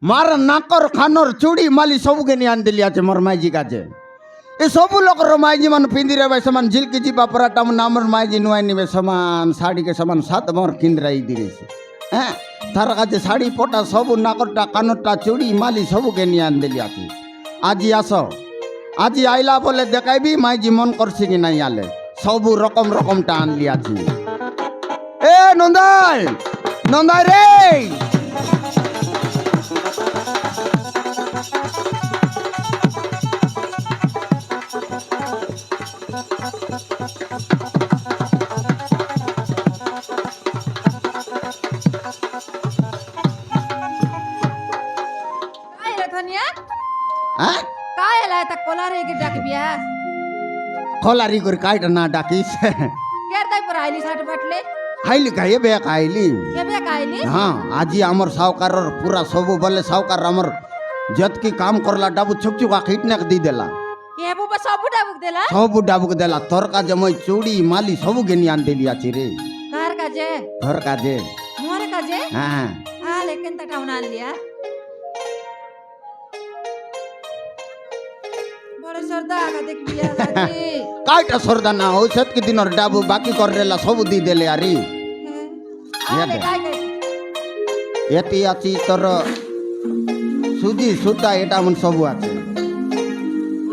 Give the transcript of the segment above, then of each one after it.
मार नाकर खानर चूड़ी माली सब के नियान दिलिया छे मोर माईजी काजे ए सब लोग रो माईजी मन पिंदी रे समान झिलकी जीपा पराटा मन नामर माईजी नुआई निबे समान साड़ी के समान सात मोर किंद्राई दिरे छे हैं तार काजे साड़ी पोटा सब नाकरटा कानरटा चूड़ी माली सब के नियान दिलिया छे আজি आसो আজি आइला बोले देखाइबी माईजी मन करछे कि नहीं आले सब रकम रकम टा आन लिया छी ए नंदाई नंदाई रे खोलारी कर काट ना डाकिस केरताय पर आइली साठ बाटले खाइली खाइए बे खाइली के बे खाइली हां आजी हमर सावकार पूरा सब बोले सावकार हमर जत की काम करला डाबू छुक छुक खीटने दी देला के बुबा सब डाबुक देला तोर का जमई चूड़ी माली सब गेनी आन देलिया छी रे घर का जे मोर का जे हां हां लेकिन त टाउन आन लिया सरदा का देख बिया दादी काइटा सरदा ना हो सत के दिन और डाबू बाकी कर रेला सब दी देले यारी एती आची तोर सुजी सुता एटा मन सब आछे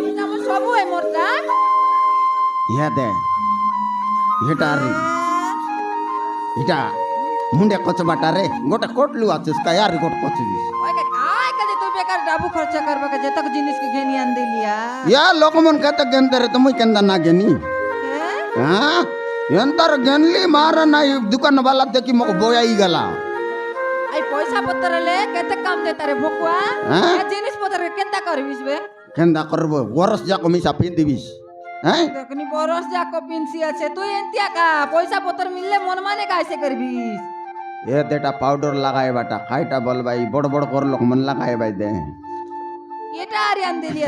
एटा मन सब है मोरता या दे एटा रे एटा मुंडे कचबाटा रे गोटा कोटलू आछे का यार गोट कचबी ओए के काय कदे तू बेकार डाबू खर्च करबा के जतक जिनिस के घेनी आन देलिया या लोक मन कहते गेनते रे तुम केंदा ना गेनी हां यंतर गेनली मार ना दुकान वाला देखी मको बोयाई गला आई पैसा पत्र ले केते काम देता रे भोकुआ ए जिनिस पत्र केंदा करबिस बे केंदा करबो वरस जाको मिसा पिन दिबिस हैं देखनी बरस जाको पिनसी আছে তুই এন্তিয়া का पैसा पत्र मिलले मन माने कायसे करबिस ए देटा पाउडर लगाए बाटा खाइटा बोल भाई बड़ बड़ कर लोग मन लगाए भाई दे एटा आरियान देलिया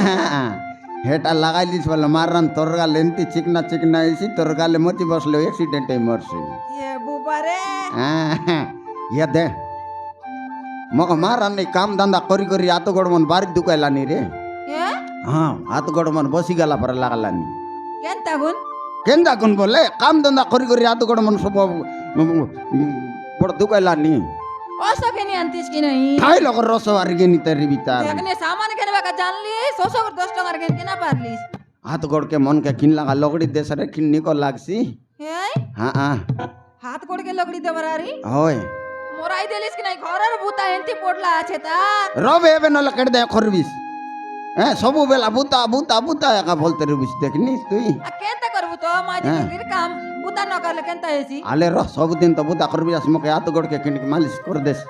हेटा लगाइलिस बोल मारन तोरगा लेंती चिकना चिकना ऐसी तोरगा ले मती बसलो एक्सीडेंट है मरसी ये बुबा रे ये दे मको मारन ने काम धंधा करी करी हाथ गोड़ मन बारी दुकाइला नी रे ये हां हाथ गोड़ मन बसी गला पर लागला नी केंता गुन बोले काम धंधा करी करी हाथ गोड़ मन सब बड़ दुकाइला नी ओसो केनी अंतिस की नहीं खाइ लोग रसवार गेनी तेरी बिचार देखने सामान केनबा का जानली 100 10 टका केन केना पारलिस हाथ गोड़ के मन के किन लगा लगड़ी देस रे किन्नी को लागसी हे हां हां हाथ गोड़ के लगड़ी देवरारी होय मोराई देलिस की नहीं घरर भूता एंती पोडला আছে ता रबे एबे न लकड़ दे खरबिस सबु बेला भूता भूता भूता का बोलते रबिस देखनी तुई केंता करबू तो माजी गिर काम भूता न करले केंता हेसी आले र सब दिन तो भूता करबी आस मके हाथ गोड़ के किन के मालिश कर देस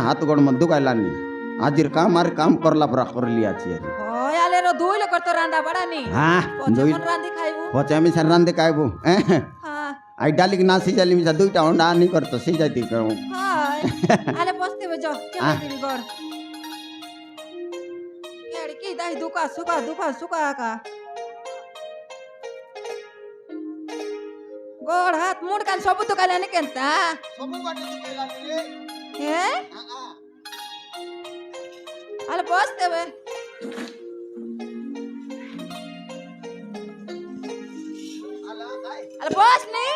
हाथ गोड़ मन दुखाइला नी आजिर काम मार काम करला पर कर लिया छी ओय आले रो धोइले करतो रांडा बड़ा नी हां धोइ मन रांदी खाइबू पचे मी सर रांदी खाइबू हां आई डाली के नासी जाली मी दुईटा अंडा नहीं करतो सी जाती करू हां आले बसते बे जो केना दिली गोड़ की दाई दुका सुका का गोड़ हाथ मुड़ कान सब तो काले ने केंता सब बाटे तो केला रे हे आले बस देबे आले बस ने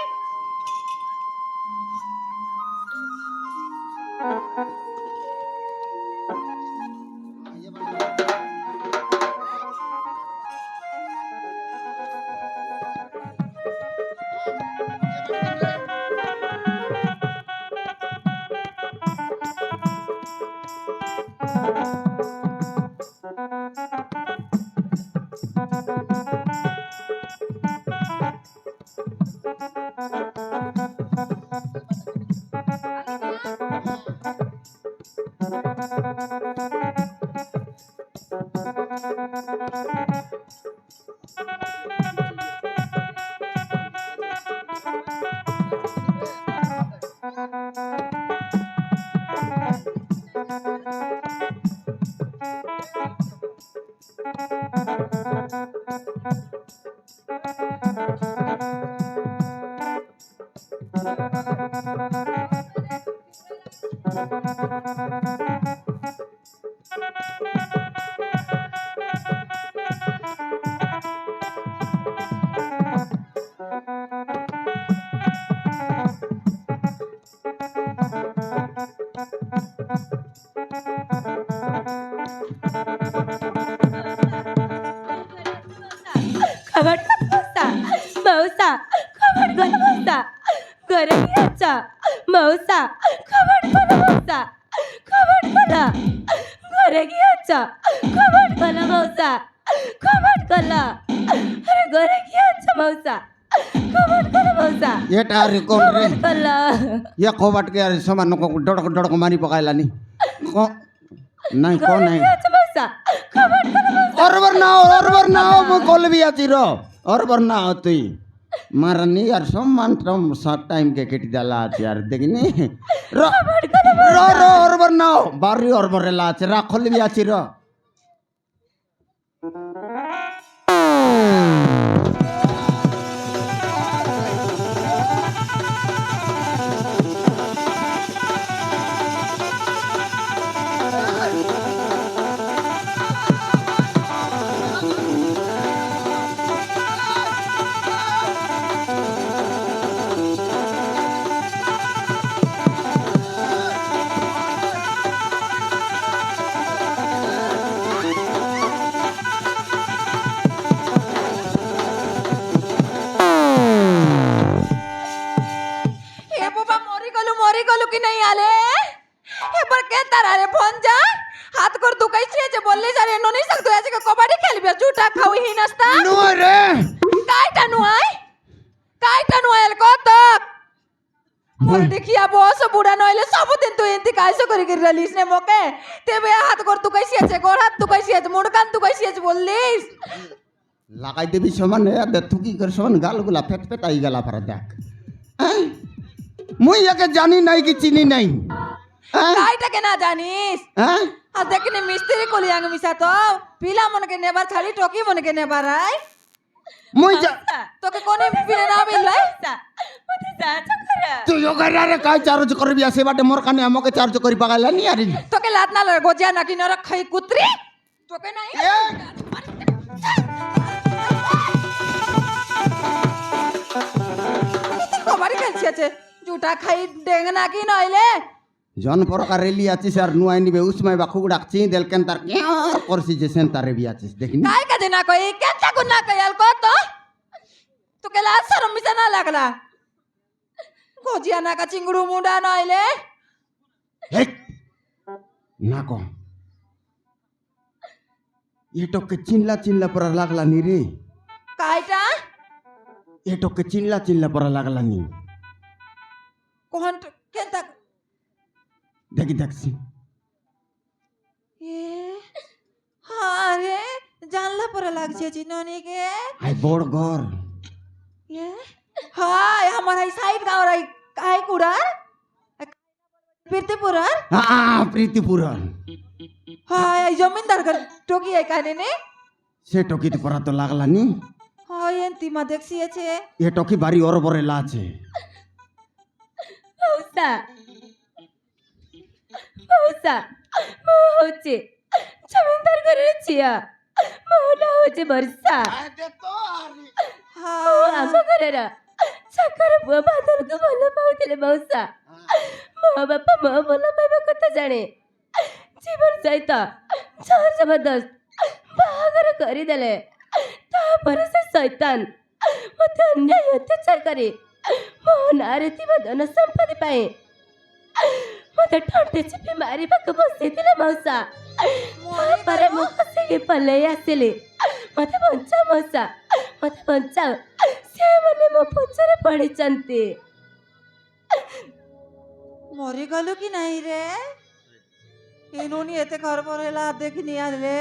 खबर मौसा मौसा खबर कर मौसा घरे घ्यायचा मौसा खबर कर मौसा खबर करा घरे घ्यायचा खबर करा मौसा खबर करा अरे घरे घ्यायचा मौसा खबर करा मौसा एटा रे कोण रे खबर करा या खोबाट के अरे समान नको डडक डडक मारी पकायला नी नाही कोण नाही घ्यायचा मौसा खबर करा मौसा অরবর নাও মু কলবি আছি র অরবর না তুই মারানি আর সম্মান সব টাইম কে কেটে দেলা আছে আর দেখিনি র র র অরবর নাও বাড়ি অরবর লা আছে রা কলবি আছি র हे बाबा मरी गलू की नहीं आले हे पर के तारा रे फोन जा हात कर तू कैसे जे बोलले जा रे नो नहीं सकतो याचे का कबड्डी खेलबे झूठा खाऊ ही नसता নো রে काय टानू आयल कतक मोर देखिया बॉस बुढ़ा नइले सब दिन तू एंती कायसो करी कर रलीस ने मोके ते बे हात कर तू कैसे जे गोड़ हात तू कैसे जे मुड़कान तू कैसे जे बोललीस লাগাই দিবি সমান দে তুকি করে সমান গালগুলা ফেট ফেট আই গেলা পরে দেখ মুই একে জানি নাই কি চিনি নাই कायटा के ना जानिस হ্যাঁ आ देखने मिस्त्री कोली आंग मिसा तो पीला मन के नेबार छाड़ी टोकी मन के नेबार आई মুই तो के कोने पीले ना मिललाई मते जाचा करा তুই ওগারে রে কাই চার্জ করবি আসে বাটে মোর কানে আমাকে চার্জ করি পাগাইলা নি আরে तो के लात ना लड़ गोजिया ना की न रखई कुत्री तो के नहीं कबाड़ी खेलছি আছে झूठा खाई डेंगना की नइले জন প্রকার রেলি আছিস আর নুয়াই নিবে উসমাই বা খুব ডাকছি দেলকেন তার কেয়ার করছি যে সেন তারে বি আছিস দেখিনি काय का देना कोई केंता को ना कयल को तो के लात शरम मिसा ना लागला गोजिया ना का चिंगड़ू मुंडा नइले এই না কো এটকে চিনলা চিনলা পরা লাগলা নি রে कायटा এটকে চিনলা চিনলা পরা লাগলা নি कोहन केंता দেখি দেখছি ए हाँ रे जानला पर लाग छे चिनोनी के আই বড় ঘর ये हाय हमारा साइड गांव रही काय कुड़ार पीरतीपुरार প্রীতিপুরন हाय जमींदार घर टोकी है काने ने সে টকিতে পরা তো লাগলা নি हाय एंती मा देखसी আছে এ টকি বাড়ি ওর বরে লাছে मौसा मौसा मोहचे जमींदार घर छिया मोहला होचे बरसा हाँ आम घरर छकर बुआ बादल को भल पाउथिले मौसा मो बापा मो भल पाइबा कथा जाने जीवन सहित चार जबरदस्त बाहागर करिदेले तापर से शैतान मते अन्याय अत्याचार करे मो नारे थिबा धन संपत्ति पाए मते ठंडे चिपे मारी बाक बसिथिले मौसा तापर मो हसिके पले आसिले मते बंचा मौसा मते बंचा से मने मो पछरे पड़ी चंती मरी गलो कि नहीं रे इनोनी एते घर परेला देखनी आले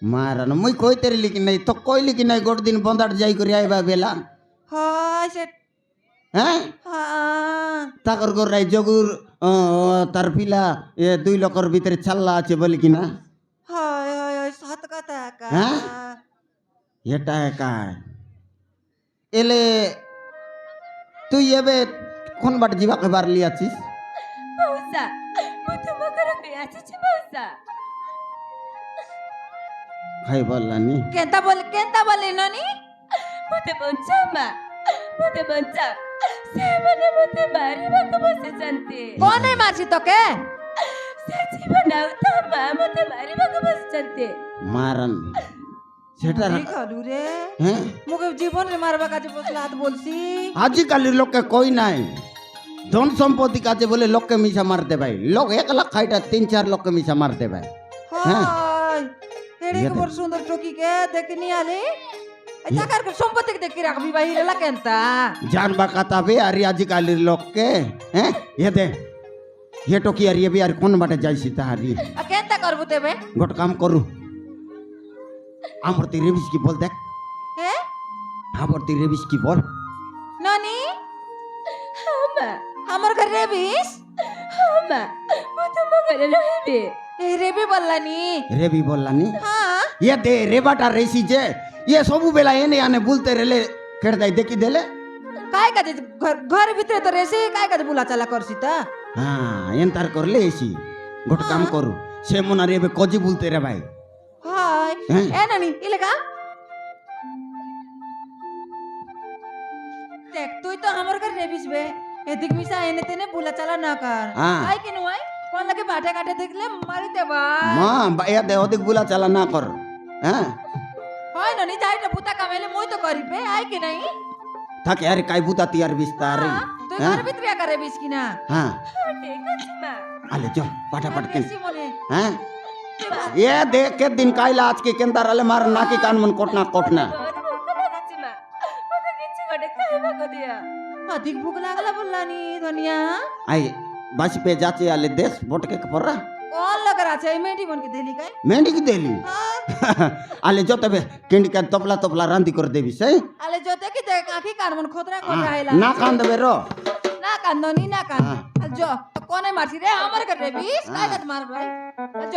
মারান মুই কইতেরি লিকি নাই তো কইলি কি নাই গোট দিন বন্দাট যাই করি আইবা বেলা हाय से হ্যাঁ हाँ তাকর গর রাই জগুর তার পিলা এ 2 লক্ষর ভিতরে ছাল্লা আছে বলি কি না हाय हाय हाय सात कथा का হ্যাঁ এটা একাই এলে তুই এবে কোন বাট জিবাকে বারলি আছিস मौसा मते मगर गया छी मौसा খাই বললানি केंता बोले ननी मते बंचा मा मते बंचा ସେମାନେ ମୋତେ ମାରିବାକୁ ବସିଛନ୍ତି। কোনে মারছি তোকে? ସେ ଜୀବନ ଆଉ ତା ମା ମୋତେ ମାରିବାକୁ ବସିଛନ୍ତି। মারান সেটা ঠিক হলু রে হ্যাঁ মুকে জীবনে মারবা কাজে বসলা হাত বলছি। আজিকালি লোককে কই নাই ধন সম্পত্তি কাছে বলে লোককে মিশা মারতে ভাই লোক 1 লাখ খাইটা 3-4 লোককে মিশা মারতে ভাই হাই এড়ে ইয়ে কি বড় সুন্দর টকি কে দেখে নি আলে এই টাকার সম্পত্তি দেখি রাখবি বাহিরে লা কেনতা জানবা কাতাবে আর আজিকালির লোককে হ্যাঁ এ দে ये तो की ये भी यार कौन बाटे जाइसी तारी কেনতা করবু তেবে गोट काम करू आमर ती रेबिस की बोल देख হে आमर ती रेबिस की बोल নানি ହଁ ମା, আমার ঘরে রেবিস ହଁ ମା, ମୁଁ ତୁମ ଘରେ ରହିବି। এই রেবি বললানি रेबी बोललानी হ্যাঁ ये दे रेबाटा रेसी जे ये सबु बेला एने आने बोलते रेले केड़ दाई देखी देले काय কাজে ঘর ভিতরে তো রেসে काय কাজে বুলা চালা করছি তা हाँ एंतार करले एसी गोट काम करू से मोना रेबे कोजी बोलते रे भाई হাই হ্যাঁ। এ নানি ইলেকা দেখ তুই তো আমার ঘরে রেবিস বে এদিক মিশা এনে তেনে বুলা চালা না কর হ্যাঁ। আই কেন আই কোন লাগে বাটে কাটে দেখলে মারি দেবা मां बाया दे ओदिक बुला चला ना कर हाँ হয় নানি যাইটা পুতা কামাইলে মই তো করিবে আই কি নাই থাক यार काय बुता तियार बिस्तार তুই ঘর ভিতরে একা রেবিস কিনা हाँ ହଁ, ଠିକ ଅଛି ମା। आले जो फटाफट के বেশি মনে हाँ ये देख के दिन काइला आज के केंदार आले मार नाकी कान मन कोटना कोटना ବହୁତ ଭୋକ ଲାଗୁଛି ମା, ମୋତେ କିଛି ଗୋଟେ ଖାଇବାକୁ ଦିଅ। ଅଧିକ ভুক লাগলা বললানি ধনিয়া आई बासी पे जाचे आले देश बोट के परा কোন লাগা আছে এই মেডি বন के देली काय मेंढी की देली হ্যাঁ आले जो तबे किंडी का तपला तपला रांदी कर देबी सही আলে জতে কি দেখ আখি কান মন খোদরা কোদরা আইলা ना कान देबे रो না কান্দনি না কান হ্যাঁ। জ কোনে মারছি রে আমার ঘরে রেবিস काय কাজ মার ভাই জ